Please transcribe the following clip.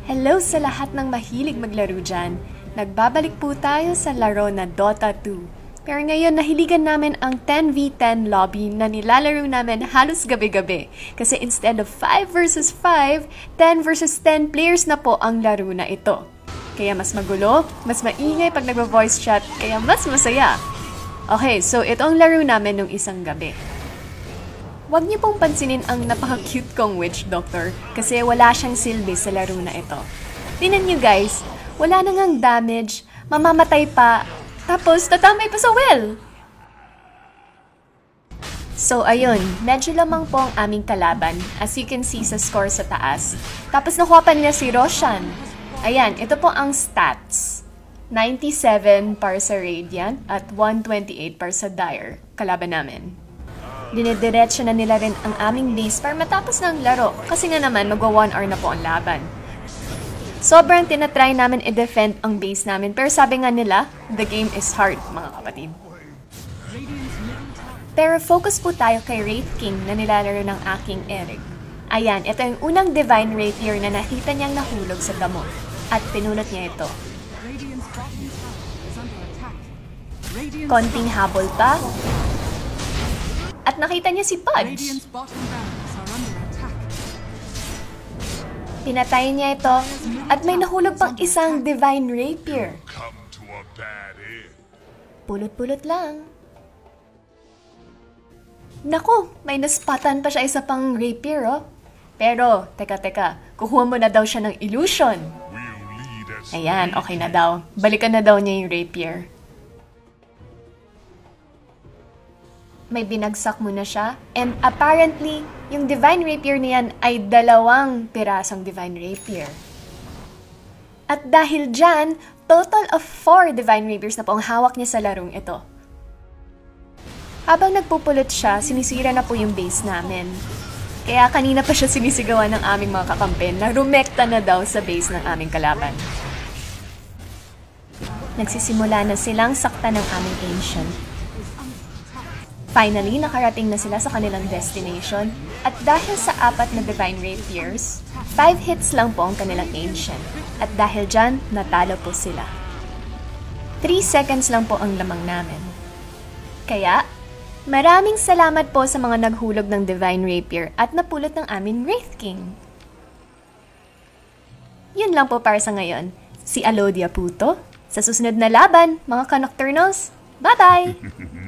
Hello sa lahat ng mahilig maglaro dyan. Nagbabalik po tayo sa laro na Dota 2. Pero ngayon nahiligan namin ang 10v10 lobby na nilalaro namin halos gabi-gabi. Kasi instead of 5 versus 5, 10 versus 10 players na po ang laro na ito. Kaya mas magulo, mas maingay pag nagvo-voice chat, kaya mas masaya. Okay, so ito ang laro namin nung isang gabi. Huwag niyo pong pansinin ang napaka-cute kong witch doctor kasi wala siyang silbi sa laro na ito. Tingnan niyo guys, wala na ngang damage, mamamatay pa, tapos tatamay pa sa well. So ayun, medyo lamang po ang aming kalaban as you can see sa score sa taas. Tapos nakuha pa nila si Roshan. Ayan, ito po ang stats. 97 para sa Radiant at 128 para sa Dire, kalaban namin. Dinidiretso na nila rin ang aming base para matapos ng laro kasi nga naman magwa 1 hour na po ang laban. Sobrang tinatry namin i-defend ang base namin pero sabi nga nila, the game is hard mga kapatid. Pero focus po tayo kay Wraith King na nilalaro ng aking Eric. Ayan, ito yung unang Divine Rapier na nakita niyang nahulog sa damo at pinunot niya ito. Konting habol pa. At nakita niya si Pudge. Pinatay niya ito at may nahulog pang isang Divine Rapier. Pulot-pulot lang. Naku, may naspatan pa siya isa pang Rapier oh. Pero, teka, kukuha mo na daw siya ng illusion. Ayan, okay na daw. Balikan na daw niya yung Rapier. May binagsak mo na siya. And apparently, yung Divine Rapier niyan ay 2 pirasong Divine Rapier. At dahil dyan, total of 4 Divine Rapiers na po ang hawak niya sa larong ito. Habang nagpupulot siya, sinisira na po yung base namin. Kaya kanina pa siya sinisigawan ng aming mga kakampi na rumekta na daw sa base ng aming kalaban. Nagsisimula na silang sakta ng aming Ancient. Finally, nakarating na sila sa kanilang destination at dahil sa 4 na Divine Rapiers, 5 hits lang po ang kanilang Ancient at dahil dyan, natalo po sila. 3 seconds lang po ang lamang namin. Kaya, maraming salamat po sa mga naghulog ng Divine Rapier at napulot ng aming Wraith King. Yun lang po para sa ngayon. Si Alodia po to. Sa susunod na laban, mga Ka-Nocturnals, bye-bye!